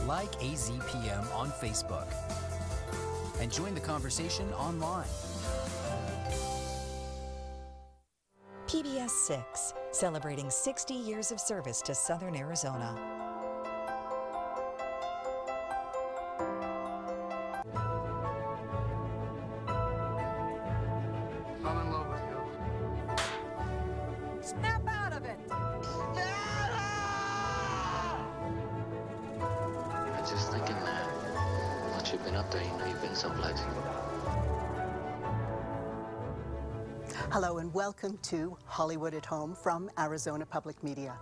Like AZPM on Facebook and join the conversation online. PBS 6, celebrating 60 years of service to Southern Arizona. I'm in love with you. Snap out of it! I was just thinking that once you've been up there, you know you've been someplace. Hello and welcome to Hollywood at Home from Arizona Public Media.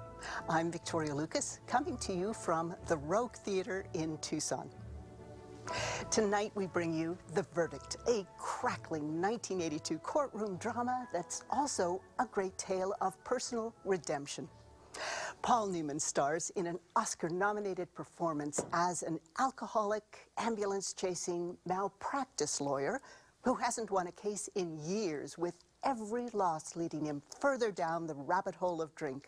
I'm Victoria Lucas, coming to you from the Rogue Theater in Tucson. Tonight we bring you The Verdict, a crackling 1982 courtroom drama that's also a great tale of personal redemption. Paul Newman stars in an Oscar-nominated performance as an alcoholic, ambulance-chasing malpractice lawyer who hasn't won a case in years, with every loss leading him further down the rabbit hole of drink.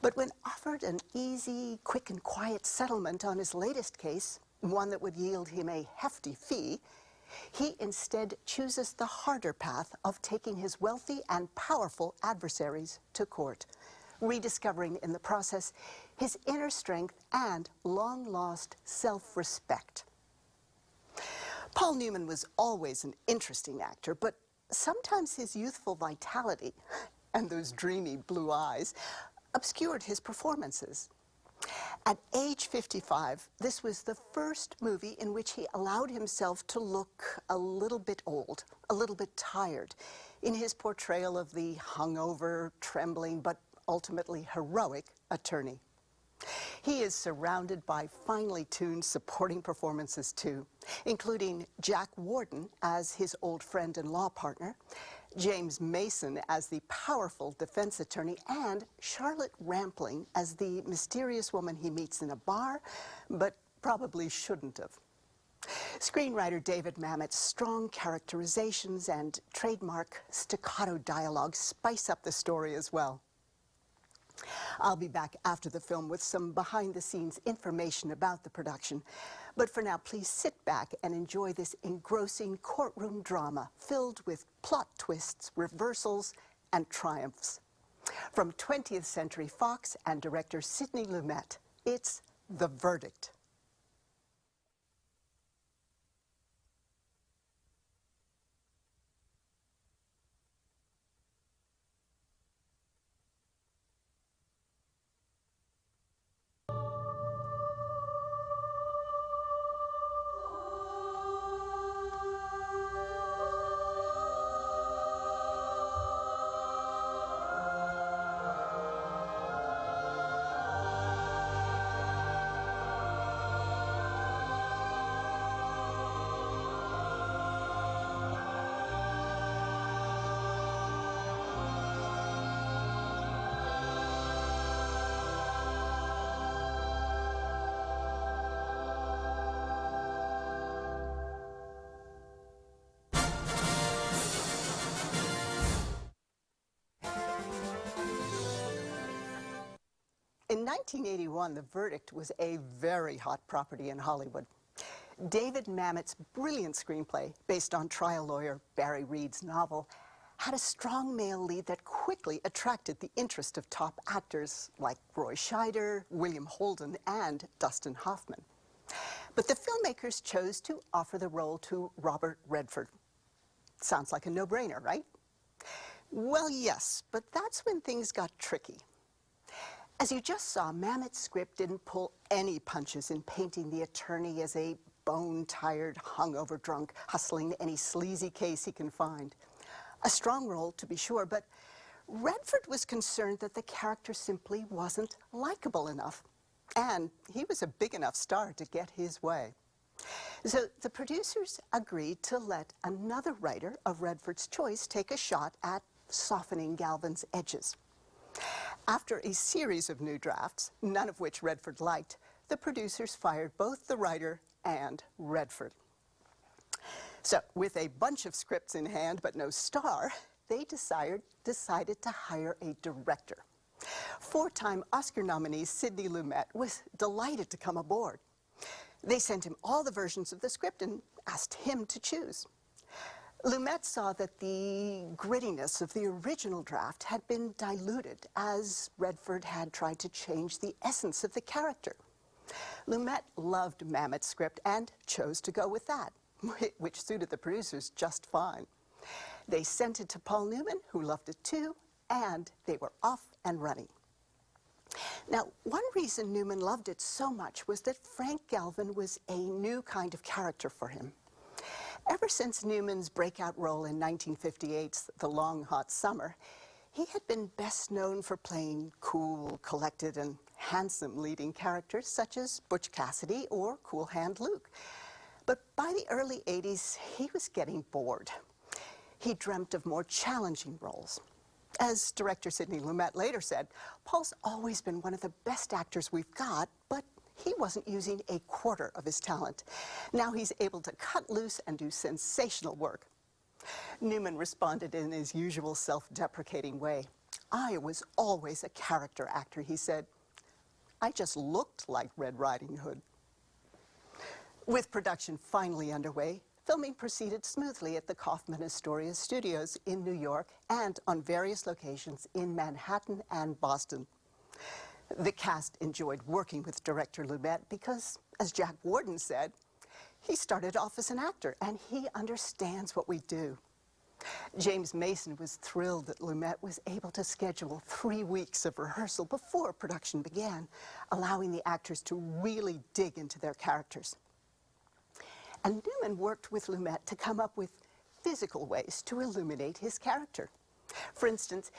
But when offered an easy, quick and quiet settlement on his latest case, one that would yield him a hefty fee, he instead chooses the harder path of taking his wealthy and powerful adversaries to court, rediscovering in the process his inner strength and long-lost self-respect. Paul Newman was always an interesting actor, but sometimes his youthful vitality and those dreamy blue eyes obscured his performances. At age 55, this was the first movie in which he allowed himself to look a little bit old, a little bit tired, in his portrayal of the hungover, trembling, but ultimately heroic attorney. He is surrounded by finely tuned supporting performances too, including Jack Warden as his old friend and law partner, James Mason as the powerful defense attorney, and Charlotte Rampling as the mysterious woman he meets in a bar, but probably shouldn't have. Screenwriter David Mamet's strong characterizations and trademark staccato dialogue spice up the story as well. I'll be back after the film with some behind-the-scenes information about the production. But for now, please sit back and enjoy this engrossing courtroom drama filled with plot twists, reversals, and triumphs. From 20th Century Fox and director Sidney Lumet, it's The Verdict. In 1981, The Verdict was a very hot property in Hollywood. David Mamet's brilliant screenplay, based on trial lawyer Barry Reed's novel, had a strong male lead that quickly attracted the interest of top actors like Roy Scheider, William Holden, and Dustin Hoffman. But the filmmakers chose to offer the role to Robert Redford. Sounds like a no-brainer, right? Well, yes, but that's when things got tricky. As you just saw, Mamet's script didn't pull any punches in painting the attorney as a bone-tired, hungover drunk, hustling any sleazy case he can find. A strong role, to be sure, but Redford was concerned that the character simply wasn't likable enough. And he was a big enough star to get his way. So the producers agreed to let another writer of Redford's choice take a shot at softening Galvin's edges. After a series of new drafts, none of which Redford liked, the producers fired both the writer and Redford. So, with a bunch of scripts in hand but no star, they decided to hire a director. Four-time Oscar nominee Sidney Lumet was delighted to come aboard. They sent him all the versions of the script and asked him to choose. Lumet saw that the grittiness of the original draft had been diluted as Redford had tried to change the essence of the character. Lumet loved Mamet's script and chose to go with that, which suited the producers just fine. They sent it to Paul Newman, who loved it too, and they were off and running. Now, one reason Newman loved it so much was that Frank Galvin was a new kind of character for him. Ever since Newman's breakout role in 1958's The Long Hot Summer, he had been best known for playing cool, collected, and handsome leading characters such as Butch Cassidy or Cool Hand Luke. But by the early 80s, he was getting bored. He dreamt of more challenging roles. As director Sidney Lumet later said, Paul's always been one of the best actors we've got, but he wasn't using a quarter of his talent. Now he's able to cut loose and do sensational work. Newman responded in his usual self-deprecating way. "I was always a character actor," he said. "I just looked like Red Riding Hood." With production finally underway, filming proceeded smoothly at the Kaufman Astoria Studios in New York and on various locations in Manhattan and Boston. The cast enjoyed working with director Lumet because, as Jack Warden said, he started off as an actor and he understands what we do. James Mason was thrilled that Lumet was able to schedule 3 weeks of rehearsal before production began, allowing the actors to really dig into their characters. And Newman worked with Lumet to come up with physical ways to illuminate his character. For instance,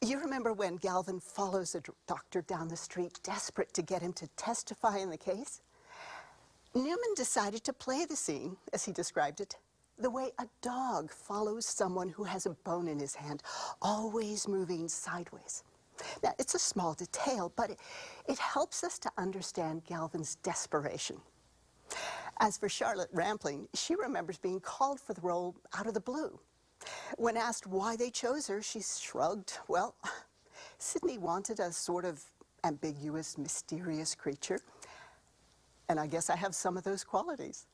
you remember when Galvin follows a doctor down the street, desperate to get him to testify in the case? Newman decided to play the scene, as he described it, the way a dog follows someone who has a bone in his hand, always moving sideways. Now, it's a small detail, but it helps us to understand Galvin's desperation. As for Charlotte Rampling, she remembers being called for the role out of the blue. When asked why they chose her, she shrugged. Well, Sidney wanted a sort of ambiguous, mysterious creature, and I guess I have some of those qualities.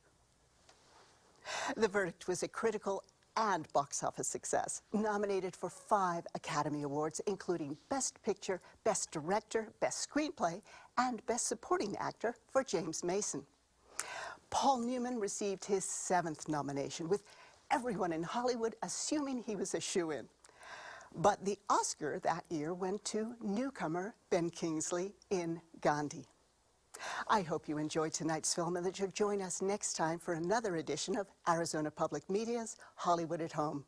The verdict was a critical and box office success, nominated for 5 Academy Awards, including Best Picture, Best Director, Best Screenplay, and Best Supporting Actor for James Mason. Paul Newman received his 7th nomination, with everyone in Hollywood assuming he was a shoo-in. But the Oscar that year went to newcomer Ben Kingsley in Gandhi. I hope you enjoyed tonight's film and that you'll join us next time for another edition of Arizona Public Media's Hollywood at Home.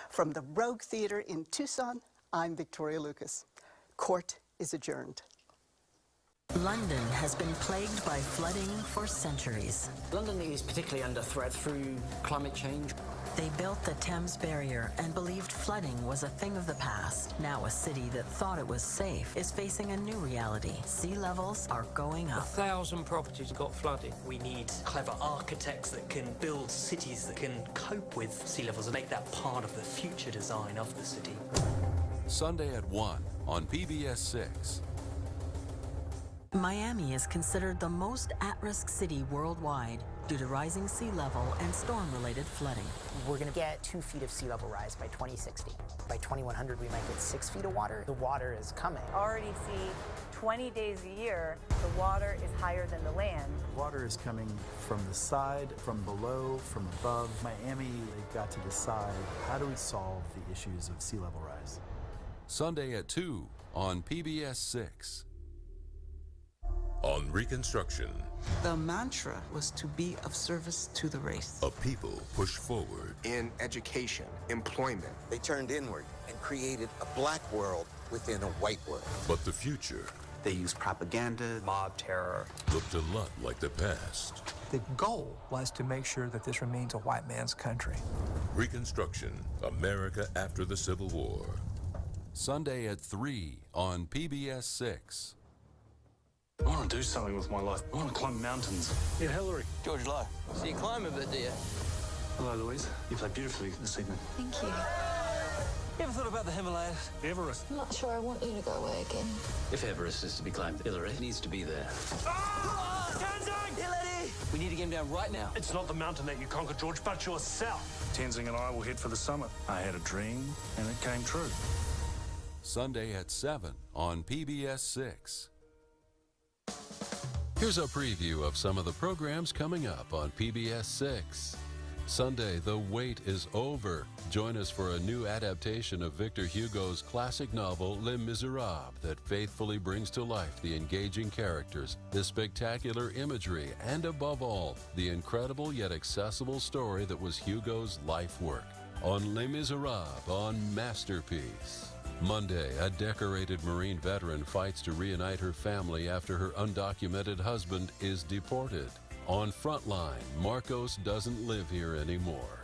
From the Rogue Theater in Tucson, I'm Victoria Lucas. Court is adjourned. London has been plagued by flooding for centuries. London is particularly under threat through climate change. They built the Thames Barrier and believed flooding was a thing of the past. Now a city that thought it was safe is facing a new reality. Sea levels are going up. 1,000 properties got flooded. We need clever architects that can build cities that can cope with sea levels and make that part of the future design of the city. Sunday at 1 on PBS 6. Miami is considered the most at-risk city worldwide due to rising sea level and storm-related flooding. We're going to get 2 feet of sea level rise by 2060. By 2100, we might get 6 feet of water. The water is coming. Already see 20 days a year, the water is higher than the land. Water is coming from the side, from below, from above. Miami, they've got to decide, how do we solve the issues of sea level rise? Sunday at 2 on PBS 6. On Reconstruction, the mantra was to be of service to the race. A people push forward. In education, employment. They turned inward and created a black world within a white world. But the future. They used propaganda, mob terror. Looked a lot like the past. The goal was to make sure that this remains a white man's country. Reconstruction, America after the Civil War. Sunday at 3 on PBS 6. I want to do something with my life. I want to climb mountains. Yeah, Hillary. George Lowe. So you climb a bit, do you? Hello, Louise. You played beautifully this evening. Thank you. You ever thought about the Himalayas? Everest. I'm not sure I want you to go away again. If Everest is to be climbed, Hillary needs to be there. Hillary! We need to get him down right now. It's not the mountain that you conquered, George, but yourself. Tenzing and I will head for the summit. I had a dream, and it came true. Sunday at 7 on PBS 6. Here's a preview of some of the programs coming up on PBS 6. Sunday, The Wait is Over. Join us for a new adaptation of Victor Hugo's classic novel, Les Miserables, that faithfully brings to life the engaging characters, the spectacular imagery, and above all, the incredible yet accessible story that was Hugo's life work. On Les Miserables on Masterpiece. Monday, a decorated Marine veteran fights to reunite her family after her undocumented husband is deported. On Frontline, Marcos doesn't live here anymore.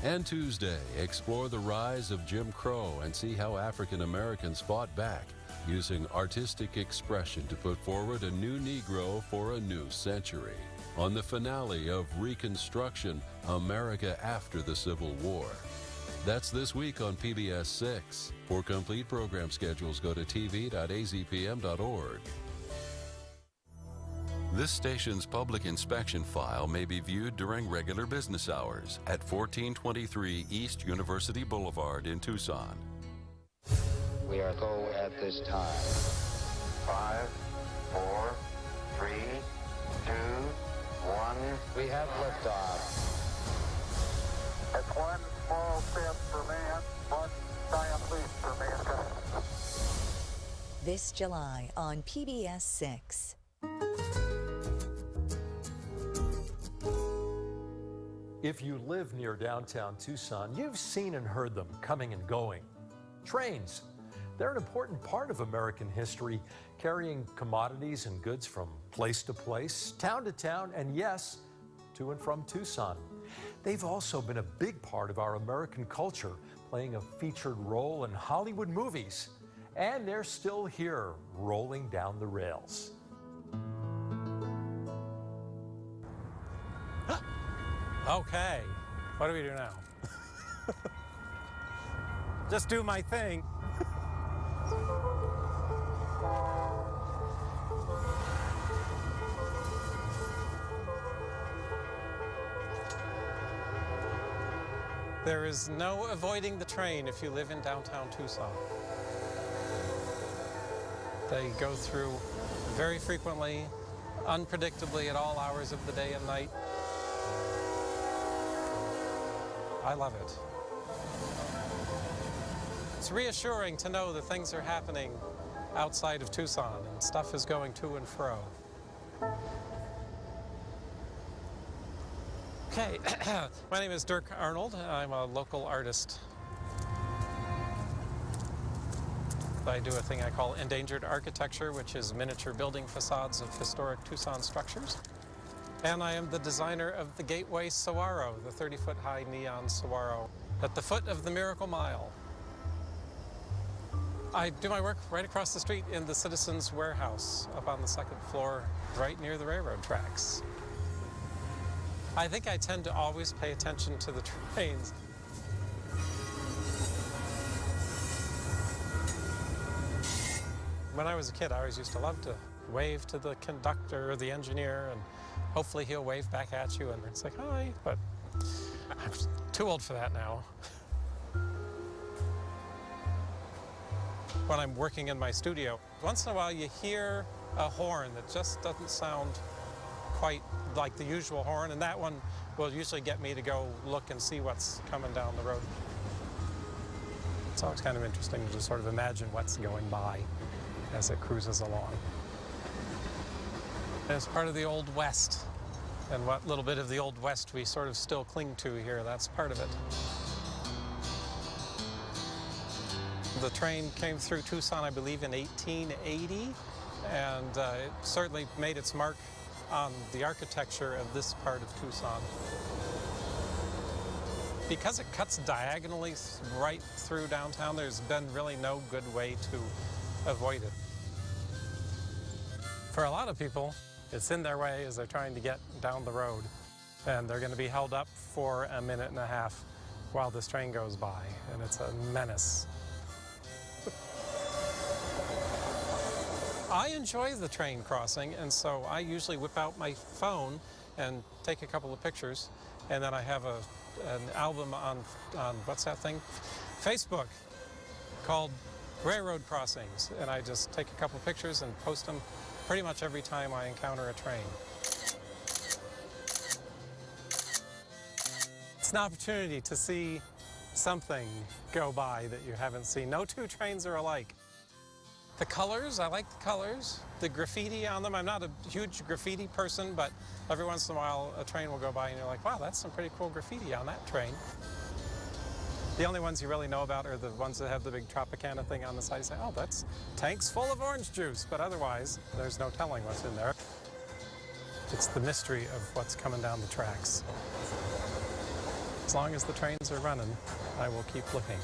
And Tuesday, explore the rise of Jim Crow and see how African Americans fought back, using artistic expression to put forward a new Negro for a new century. On the finale of Reconstruction, America After the Civil War. That's this week on PBS 6. For complete program schedules, go to tv.azpm.org. This station's public inspection file may be viewed during regular business hours at 1423 East University Boulevard in Tucson. We are go at this time. 5, 4, 3, 2, 1. We have liftoff. It's one small step for man, one giant leap for mankind. This July on PBS 6. If you live near downtown Tucson, you've seen and heard them coming and going. Trains. They're an important part of American history, carrying commodities and goods from place to place, town to town, and yes, to and from Tucson. They've also been a big part of our American culture, playing a featured role in Hollywood movies. And they're still here, rolling down the rails. Okay, what do we do now? Just do my thing. There is no avoiding the train if you live in downtown Tucson. They go through very frequently, unpredictably at all hours of the day and night. I love it. It's reassuring to know that things are happening outside of Tucson and stuff is going to and fro. Okay, my name is Dirk Arnold. I'm a local artist. I do a thing I call endangered architecture, which is miniature building facades of historic Tucson structures. And I am the designer of the Gateway Saguaro, the 30-foot-high neon saguaro at the foot of the Miracle Mile. I do my work right across the street in the Citizens Warehouse up on the second floor, right near the railroad tracks. I think I tend to always pay attention to the trains. When I was a kid, I always used to love to wave to the conductor or the engineer, and hopefully he'll wave back at you, and it's like, hi, but I'm too old for that now. When I'm working in my studio, once in a while you hear a horn that just doesn't sound quite like the usual horn, and that one will usually get me to go look and see what's coming down the road. It's always kind of interesting to just sort of imagine what's going by as it cruises along. It's part of the Old West, and what little bit of the Old West we sort of still cling to here, that's part of it. The train came through Tucson, I believe, in 1880, and it certainly made its mark on the architecture of this part of Tucson. Because it cuts diagonally right through downtown, there's been really no good way to avoid it. For a lot of people, it's in their way as they're trying to get down the road, and they're going to be held up for a minute and a half while this train goes by, and it's a menace. I enjoy the train crossing, and so I usually whip out my phone and take a couple of pictures, and then I have an album on what's that thing? Facebook, called Railroad Crossings, and I just take a couple of pictures and post them pretty much every time I encounter a train. It's an opportunity to see something go by that you haven't seen. No two trains are alike. The colors, I like the colors. The graffiti on them, I'm not a huge graffiti person, but every once in a while a train will go by and you're like, wow, that's some pretty cool graffiti on that train. The only ones you really know about are the ones that have the big Tropicana thing on the side. You say, oh, that's tanks full of orange juice, but otherwise there's no telling what's in there. It's the mystery of what's coming down the tracks. As long as the trains are running, I will keep looking.